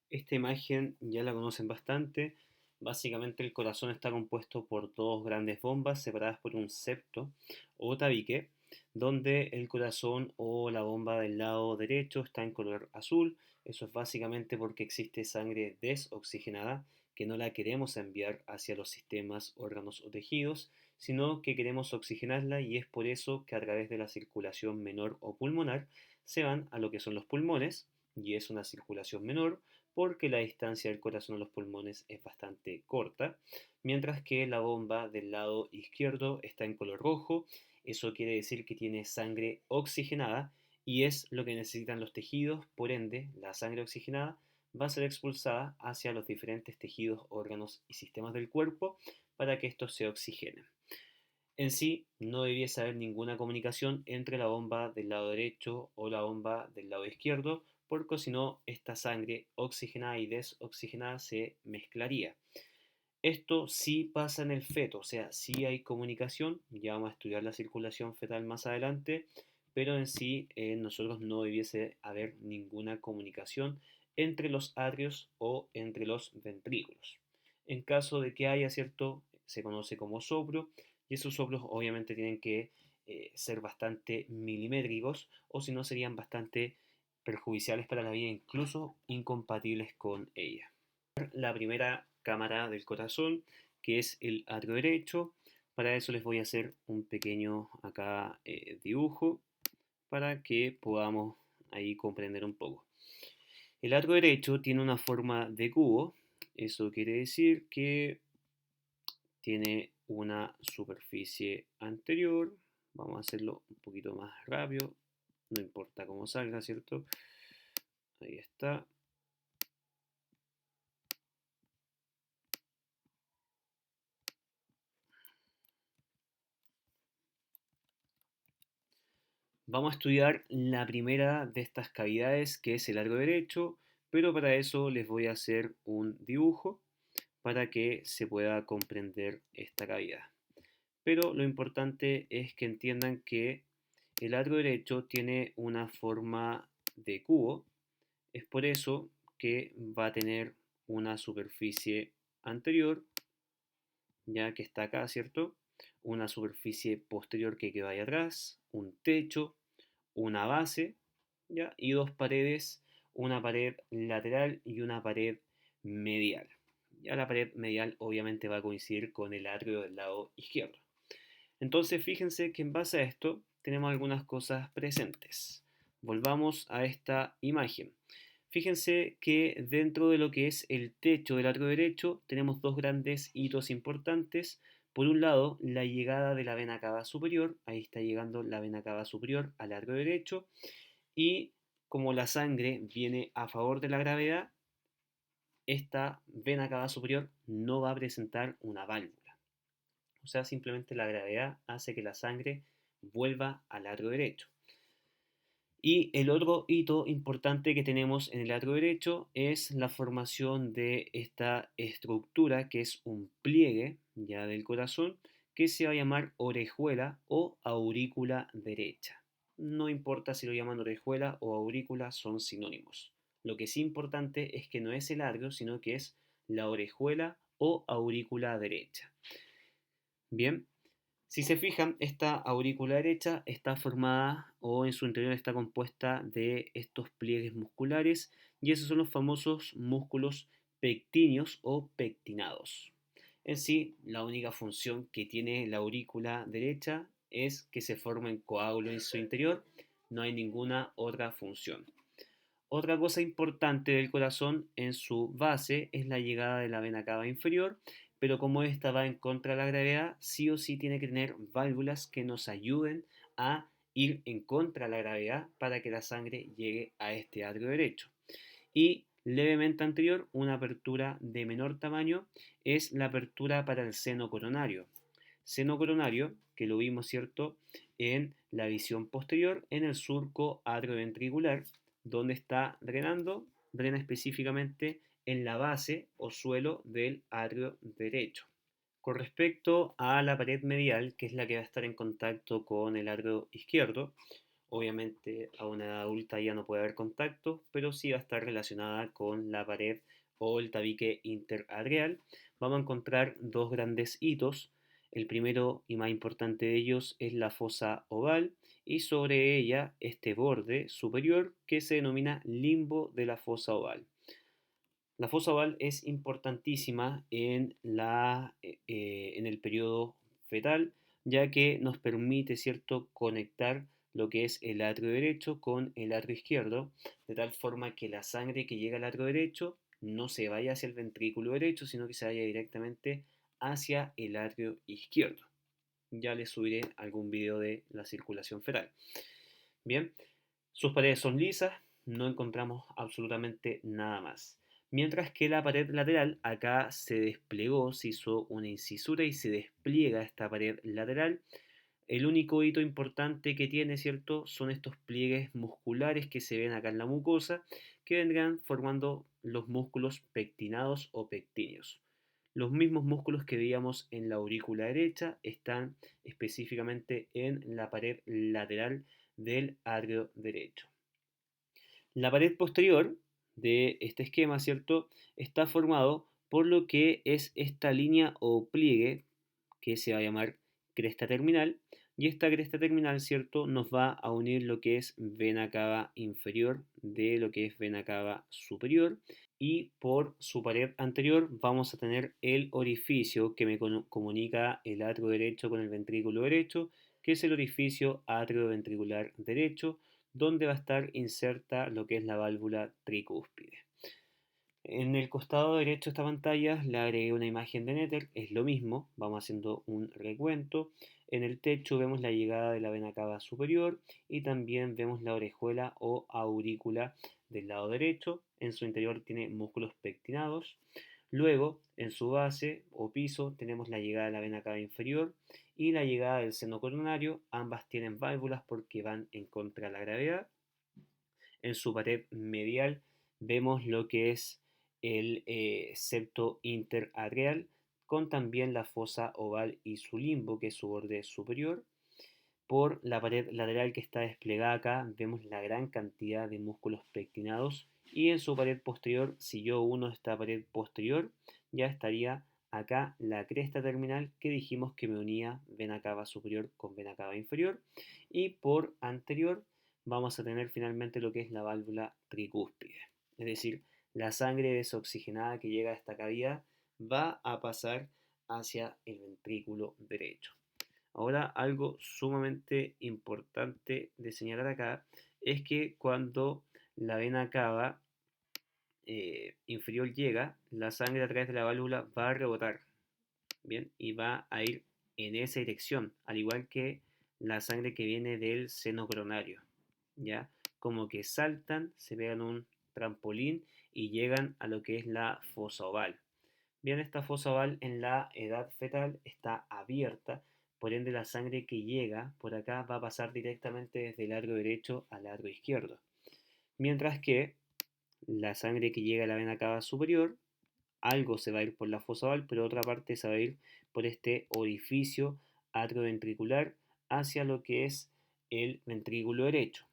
Esta imagen ya la conocen bastante. Básicamente el corazón está compuesto por dos grandes bombas separadas por un septo o tabique, donde el corazón o la bomba del lado derecho está en color azul. Eso es básicamente porque existe sangre desoxigenada que no la queremos enviar hacia los sistemas, órganos o tejidos, sino que queremos oxigenarla y es por eso que a través de la circulación menor o pulmonar se van a lo que son los pulmones y es una circulación menor porque la distancia del corazón a los pulmones es bastante corta, mientras que la bomba del lado izquierdo está en color rojo. Eso quiere decir que tiene sangre oxigenada y es lo que necesitan los tejidos. Por ende, la sangre oxigenada va a ser expulsada hacia los diferentes tejidos, órganos y sistemas del cuerpo para que estos se oxigenen. En sí, no debiese haber ninguna comunicación entre la bomba del lado derecho o la bomba del lado izquierdo, porque si no, esta sangre oxigenada y desoxigenada se mezclaría. Esto sí pasa en el feto, o sea, sí hay comunicación, ya vamos a estudiar la circulación fetal más adelante, pero en sí en nosotros no debiese haber ninguna comunicación entre los atrios o entre los ventrículos. En caso de que haya, ¿cierto? Se conoce como soplo y esos soplos obviamente tienen que ser bastante milimétricos o si no serían bastante perjudiciales para la vida, incluso incompatibles con ella. La primera cámara del corazón, que es el atrio derecho. Para eso les voy a hacer un pequeño acá dibujo para que podamos ahí comprender un poco. El atrio derecho tiene una forma de cubo. Eso quiere decir que tiene una superficie anterior. Vamos a hacerlo un poquito más rápido. No importa cómo salga, ¿cierto? Ahí está. Vamos a estudiar la primera de estas cavidades, que es el atrio derecho, pero para eso les voy a hacer un dibujo para que se pueda comprender esta cavidad. Pero lo importante es que entiendan que el atrio derecho tiene una forma de cubo, es por eso que va a tener una superficie anterior, ya que está acá, ¿cierto? Una superficie posterior que queda ahí atrás, un techo, una base, ¿ya? Y dos paredes, una pared lateral y una pared medial. Ya la pared medial obviamente va a coincidir con el atrio del lado izquierdo. Entonces fíjense que en base a esto tenemos algunas cosas presentes. Volvamos a esta imagen. Fíjense que dentro de lo que es el techo del atrio derecho tenemos dos grandes hitos importantes. Por un lado, la llegada de la vena cava superior, ahí está llegando la vena cava superior al atrio derecho, y como la sangre viene a favor de la gravedad, esta vena cava superior no va a presentar una válvula. O sea, simplemente la gravedad hace que la sangre vuelva al atrio derecho. Y el otro hito importante que tenemos en el atrio derecho es la formación de esta estructura que es un pliegue ya del corazón que se va a llamar orejuela o aurícula derecha. No importa si lo llaman orejuela o aurícula, son sinónimos. Lo que es importante es que no es el atrio, sino que es la orejuela o aurícula derecha. Bien, si se fijan, esta aurícula derecha está formada o en su interior está compuesta de estos pliegues musculares y esos son los famosos músculos pectíneos o pectinados. En sí, la única función que tiene la aurícula derecha es que se formen coágulos en su interior, no hay ninguna otra función. Otra cosa importante del corazón en su base es la llegada de la vena cava inferior, pero como esta va en contra de la gravedad, sí o sí tiene que tener válvulas que nos ayuden a ir en contra de la gravedad para que la sangre llegue a este atrio derecho. Y levemente anterior, una apertura de menor tamaño es la apertura para el seno coronario. Seno coronario, que lo vimos, ¿cierto?, en la visión posterior, en el surco atrioventricular, donde está drenando, drena específicamente en la base o suelo del atrio derecho. Con respecto a la pared medial, que es la que va a estar en contacto con el atrio izquierdo, Obviamente a una edad adulta ya no puede haber contacto, pero sí va a estar relacionada con la pared o el tabique interarterial. Vamos a encontrar dos grandes hitos. El primero y más importante de ellos es la fosa oval y sobre ella este borde superior que se denomina limbo de la fosa oval. La fosa oval es importantísima en el periodo fetal, ya que nos permite, ¿cierto?, conectar lo que es el atrio derecho con el atrio izquierdo, de tal forma que la sangre que llega al atrio derecho no se vaya hacia el ventrículo derecho, sino que se vaya directamente hacia el atrio izquierdo. Ya les subiré algún video de la circulación fetal. Bien, sus paredes son lisas, no encontramos absolutamente nada más. Mientras que la pared lateral acá se desplegó, se hizo una incisura y se despliega esta pared lateral. El único hito importante que tiene, ¿cierto?, son estos pliegues musculares que se ven acá en la mucosa, que vendrán formando los músculos pectinados o pectíneos. Los mismos músculos que veíamos en la aurícula derecha están específicamente en la pared lateral del atrio derecho. La pared posterior de este esquema, ¿cierto?, está formado por lo que es esta línea o pliegue que se va a llamar cresta terminal, y esta cresta terminal, ¿cierto?, nos va a unir lo que es vena cava inferior de lo que es vena cava superior, y por su pared anterior vamos a tener el orificio que me comunica el atrio derecho con el ventrículo derecho, que es el orificio atrioventricular derecho, donde va a estar inserta lo que es la válvula tricúspide. En el costado derecho de esta pantalla le agregué una imagen de Nether, es lo mismo, vamos haciendo un recuento. En el techo vemos la llegada de la vena cava superior y también vemos la orejuela o aurícula del lado derecho. En su interior tiene músculos pectinados. Luego, en su base o piso, tenemos la llegada de la vena cava inferior y la llegada del seno coronario. Ambas tienen válvulas porque van en contra de la gravedad. En su pared medial vemos lo que es el septo interarterial, con también la fosa oval y su limbo, que es su borde superior. Por la pared lateral que está desplegada acá, vemos la gran cantidad de músculos pectinados. Y en su pared posterior, si yo uno esta pared posterior, ya estaría acá la cresta terminal que dijimos que me unía vena cava superior con vena cava inferior. Y por anterior vamos a tener finalmente lo que es la válvula tricúspide. Es decir, la sangre desoxigenada que llega a esta cavidad va a pasar hacia el ventrículo derecho. Ahora, algo sumamente importante de señalar acá es que cuando la vena cava inferior llega, la sangre a través de la válvula va a rebotar, ¿bien? Y va a ir en esa dirección, al igual que la sangre que viene del seno coronario, ¿ya? Como que saltan, se pegan un trampolín y llegan a lo que es la fosa oval. Bien, esta fosa oval en la edad fetal está abierta, por ende la sangre que llega por acá va a pasar directamente desde el atrio derecho al atrio izquierdo. Mientras que la sangre que llega a la vena cava superior, algo se va a ir por la fosa oval, pero otra parte se va a ir por este orificio atrioventricular hacia lo que es el ventrículo derecho.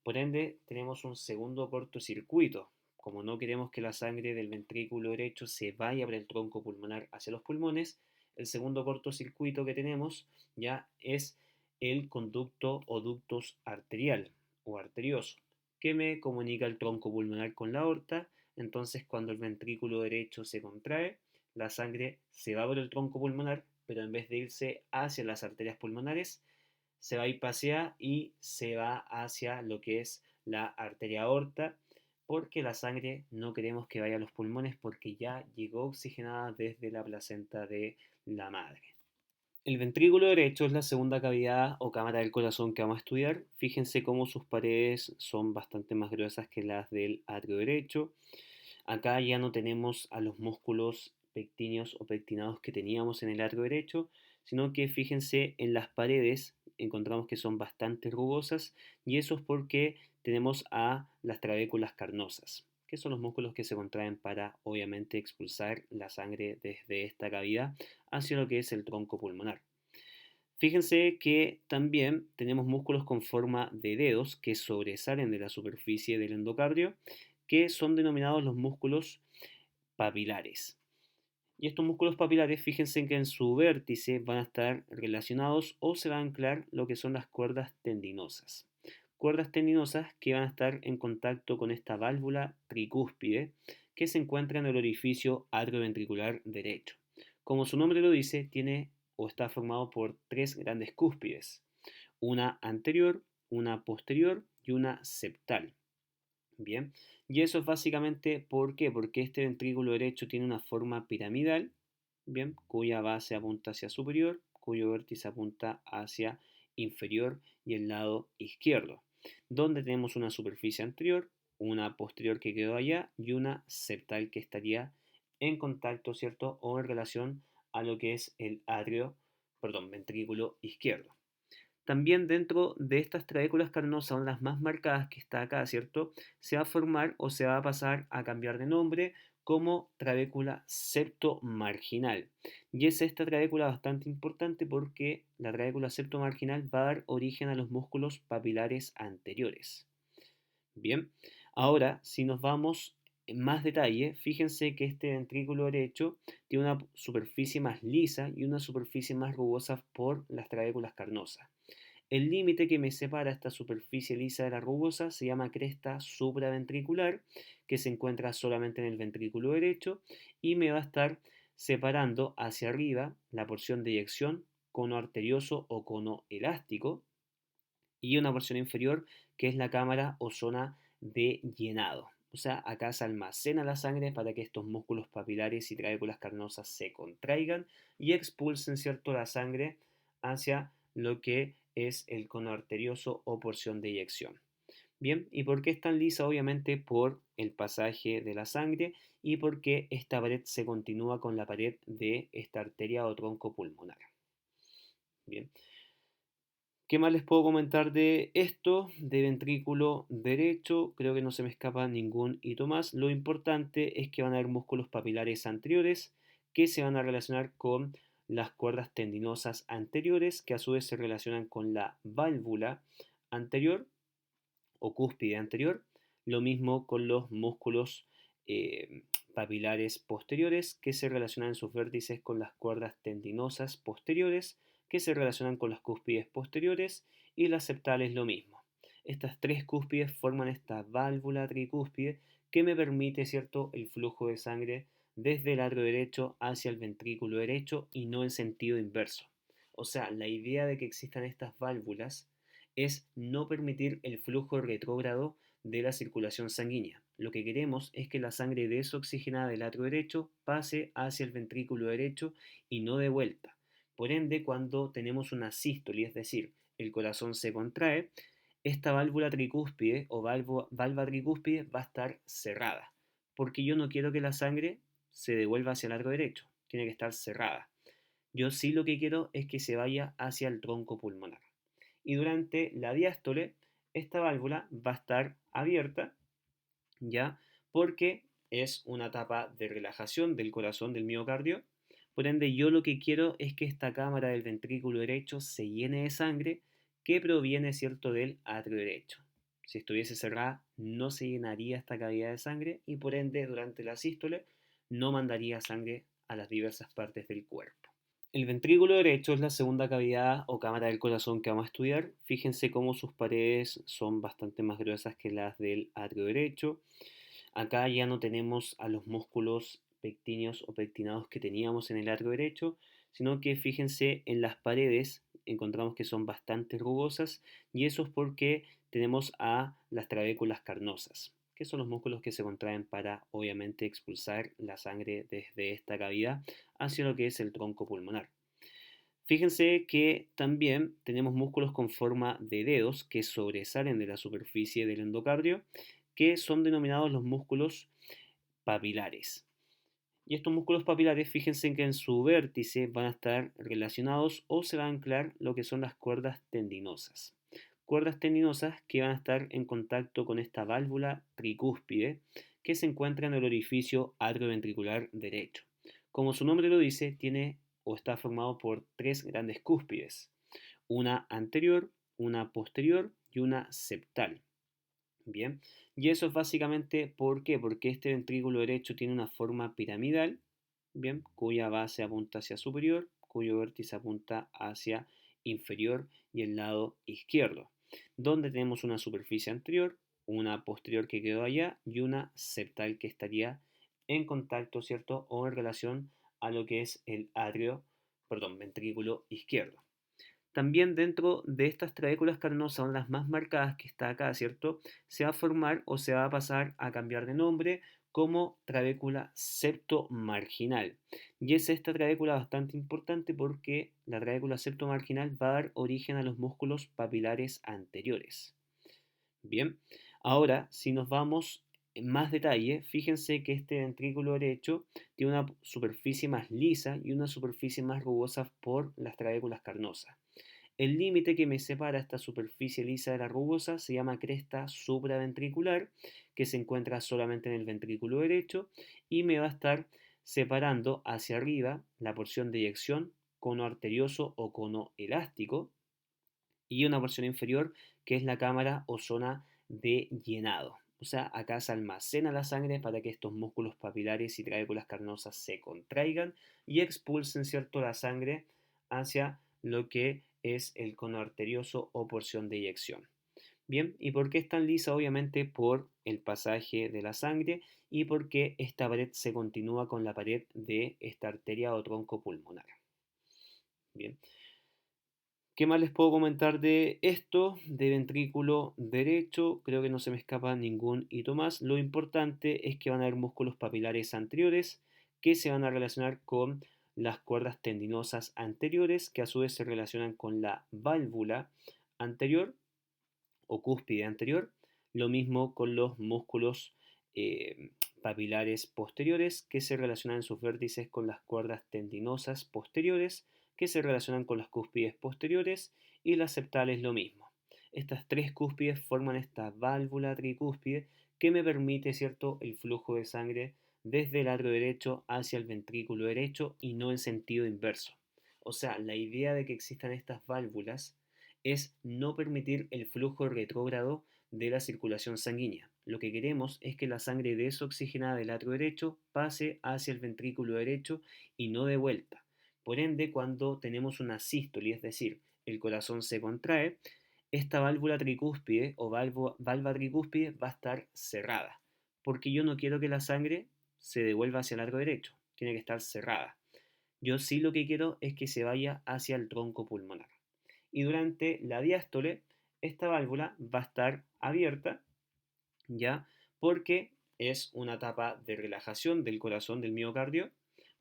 Por ende, tenemos un segundo cortocircuito. Como no queremos que la sangre del ventrículo derecho se vaya por el tronco pulmonar hacia los pulmones, el segundo cortocircuito que tenemos ya es el conducto o ductus arterial o arterioso, que me comunica el tronco pulmonar con la aorta. Entonces, cuando el ventrículo derecho se contrae, la sangre se va por el tronco pulmonar, pero en vez de irse hacia las arterias pulmonares, se va a ir hacia y se va hacia lo que es la arteria aorta, porque la sangre no queremos que vaya a los pulmones porque ya llegó oxigenada desde la placenta de la madre. El ventrículo derecho es la segunda cavidad o cámara del corazón que vamos a estudiar. Fíjense cómo sus paredes son bastante más gruesas que las del atrio derecho. Acá ya no tenemos a los músculos pectíneos o pectinados que teníamos en el atrio derecho, sino que fíjense en las paredes, encontramos que son bastante rugosas y eso es porque tenemos a las trabéculas carnosas, que son los músculos que se contraen para obviamente expulsar la sangre desde esta cavidad hacia lo que es el tronco pulmonar. Fíjense que también tenemos músculos con forma de dedos que sobresalen de la superficie del endocardio, que son denominados los músculos papilares. Y estos músculos papilares, fíjense que en su vértice van a estar relacionados o se va a anclar lo que son las cuerdas tendinosas. Cuerdas tendinosas que van a estar en contacto con esta válvula tricúspide que se encuentra en el orificio atrioventricular derecho. Como su nombre lo dice, tiene o está formado por tres grandes cúspides, una anterior, una posterior y una septal. Bien, y eso es básicamente ¿por qué? Porque este ventrículo derecho tiene una forma piramidal, bien, cuya base apunta hacia superior, cuyo vértice apunta hacia inferior y el lado izquierdo, donde tenemos una superficie anterior, una posterior que quedó allá y una septal que estaría en contacto, ¿cierto? O en relación a lo que es el ventrículo izquierdo. También dentro de estas trabéculas carnosas, son las más marcadas que está acá, ¿cierto? Se va a formar o se va a pasar a cambiar de nombre como trabécula septomarginal. Y es esta trabécula bastante importante porque la trabécula septomarginal va a dar origen a los músculos papilares anteriores. Bien, ahora si nos vamos en más detalle, fíjense que este ventrículo derecho tiene una superficie más lisa y una superficie más rugosa por las trabéculas carnosas. El límite que me separa esta superficie lisa de la rugosa se llama cresta supraventricular, que se encuentra solamente en el ventrículo derecho y me va a estar separando hacia arriba la porción de eyección, cono arterioso o cono elástico, y una porción inferior que es la cámara o zona de llenado. O sea, acá se almacena la sangre para que estos músculos papilares y trabéculas carnosas se contraigan y expulsen, ¿cierto?, la sangre hacia lo que es el cono arterioso o porción de eyección. Bien, ¿y por qué es tan lisa? Obviamente por el pasaje de la sangre y porque esta pared se continúa con la pared de esta arteria o tronco pulmonar. Bien, ¿qué más les puedo comentar de esto? De ventrículo derecho, creo que no se me escapa ningún hito más. Lo importante es que van a haber músculos papilares anteriores que se van a relacionar con las cuerdas tendinosas anteriores, que a su vez se relacionan con la válvula anterior o cúspide anterior. Lo mismo con los músculos eh, papilares posteriores que se relacionan en sus vértices con las cuerdas tendinosas posteriores que se relacionan con las cúspides posteriores y las septales lo mismo. Estas tres cúspides forman esta válvula tricúspide que me permite, ¿cierto?, el flujo de sangre desde el atrio derecho hacia el ventrículo derecho y no en sentido inverso. O sea, la idea de que existan estas válvulas es no permitir el flujo retrógrado de la circulación sanguínea. Lo que queremos es que la sangre desoxigenada del atrio derecho pase hacia el ventrículo derecho y no de vuelta. Por ende, cuando tenemos una sístole, es decir, el corazón se contrae, esta válvula tricúspide o valva tricúspide va a estar cerrada, porque yo no quiero que la sangre se devuelva hacia el atrio derecho, tiene que estar cerrada. Yo sí lo que quiero es que se vaya hacia el tronco pulmonar. Y durante la diástole, esta válvula va a estar abierta, ¿ya? Porque es una etapa de relajación del corazón del miocardio. Por ende, yo lo que quiero es que esta cámara del ventrículo derecho se llene de sangre que proviene, ¿cierto?, del atrio derecho. Si estuviese cerrada, no se llenaría esta cavidad de sangre y por ende, durante la sístole, no mandaría sangre a las diversas partes del cuerpo. El ventrículo derecho es la segunda cavidad o cámara del corazón que vamos a estudiar. Fíjense cómo sus paredes son bastante más gruesas que las del atrio derecho. Acá ya no tenemos a los músculos pectíneos o pectinados que teníamos en el atrio derecho, sino que fíjense en las paredes, encontramos que son bastante rugosas y eso es porque tenemos a las trabéculas carnosas, que son los músculos que se contraen para obviamente expulsar la sangre desde esta cavidad hacia lo que es el tronco pulmonar. Fíjense que también tenemos músculos con forma de dedos que sobresalen de la superficie del endocardio, que son denominados los músculos papilares. Y estos músculos papilares, fíjense que en su vértice van a estar relacionados o se va a anclar lo que son las cuerdas tendinosas. Cuerdas tendinosas que van a estar en contacto con esta válvula tricúspide que se encuentra en el orificio atrioventricular derecho. Como su nombre lo dice, tiene o está formado por tres grandes cúspides, una anterior, una posterior y una septal. Bien, y eso es básicamente ¿por qué? Porque este ventrículo derecho tiene una forma piramidal, bien, cuya base apunta hacia superior, cuyo vértice apunta hacia inferior y el lado izquierdo, donde tenemos una superficie anterior, una posterior que quedó allá y una septal que estaría en contacto, ¿cierto? O en relación a lo que es el ventrículo izquierdo. También dentro de estas trabéculas carnosas, las más marcadas que está acá, ¿cierto? Se va a formar o se va a pasar a cambiar de nombre como trabécula septomarginal. Y es esta trabécula bastante importante porque la trabécula septomarginal va a dar origen a los músculos papilares anteriores. Bien, ahora si nos vamos en más detalle, fíjense que este ventrículo derecho tiene una superficie más lisa y una superficie más rugosa por las trabéculas carnosas. El límite que me separa esta superficie lisa de la rugosa se llama cresta supraventricular, que se encuentra solamente en el ventrículo derecho y me va a estar separando hacia arriba la porción de eyección, cono arterioso o cono elástico, y una porción inferior que es la cámara o zona de llenado. O sea, acá se almacena la sangre para que estos músculos papilares y trabéculas carnosas se contraigan y expulsen, ¿cierto?, la sangre hacia lo que es el cono arterioso o porción de eyección. Bien, ¿y por qué es tan lisa? Obviamente por el pasaje de la sangre y porque esta pared se continúa con la pared de esta arteria o tronco pulmonar. Bien, ¿qué más les puedo comentar de esto? De ventrículo derecho, creo que no se me escapa ningún hito más. Lo importante es que van a haber músculos papilares anteriores que se van a relacionar con las cuerdas tendinosas anteriores, que a su vez se relacionan con la válvula anterior o cúspide anterior. Lo mismo con los músculos papilares posteriores que se relacionan en sus vértices con las cuerdas tendinosas posteriores que se relacionan con las cúspides posteriores y las septales lo mismo. Estas tres cúspides forman esta válvula tricúspide que me permite, ¿cierto?, el flujo de sangre desde el atrio derecho hacia el ventrículo derecho y no en sentido inverso. O sea, la idea de que existan estas válvulas es no permitir el flujo retrógrado de la circulación sanguínea. Lo que queremos es que la sangre desoxigenada del atrio derecho pase hacia el ventrículo derecho y no de vuelta. Por ende, cuando tenemos una sístole, es decir, el corazón se contrae, esta válvula tricúspide o valva tricúspide va a estar cerrada, porque yo no quiero que la sangre se devuelva hacia el atrio derecho, tiene que estar cerrada. Yo sí lo que quiero es que se vaya hacia el tronco pulmonar. Y durante la diástole, esta válvula va a estar abierta, ¿ya? Porque es una etapa de relajación del corazón, del miocardio.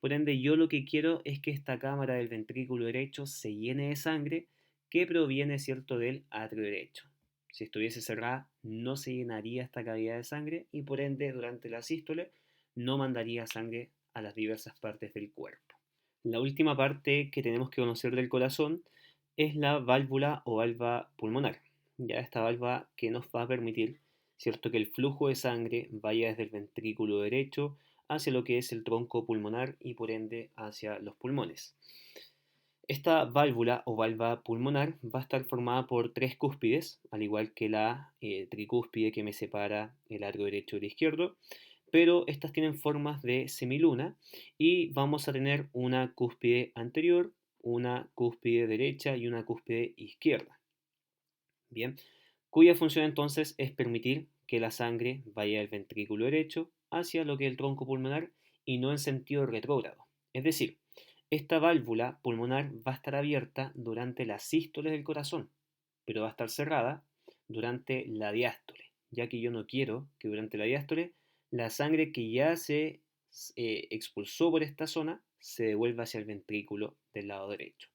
Por ende, yo lo que quiero es que esta cámara del ventrículo derecho se llene de sangre que proviene, ¿cierto?, del atrio derecho. Si estuviese cerrada, no se llenaría esta cavidad de sangre y por ende, durante la sístole, no mandaría sangre a las diversas partes del cuerpo. La última parte que tenemos que conocer del corazón es la válvula o valva pulmonar. Ya esta valva que nos va a permitir, ¿cierto?, que el flujo de sangre vaya desde el ventrículo derecho hacia lo que es el tronco pulmonar y por ende hacia los pulmones. Esta válvula o valva pulmonar va a estar formada por tres cúspides, al igual que la tricúspide que me separa el atrio derecho del izquierdo, pero estas tienen formas de semiluna y vamos a tener una cúspide anterior, una cúspide derecha y una cúspide izquierda. Bien, cuya función entonces es permitir que la sangre vaya del ventrículo derecho hacia lo que es el tronco pulmonar y no en sentido retrógrado. Es decir, esta válvula pulmonar va a estar abierta durante la sístole del corazón, pero va a estar cerrada durante la diástole, ya que yo no quiero que durante la diástole la sangre que ya se expulsó por esta zona se devuelva hacia el ventrículo del lado derecho.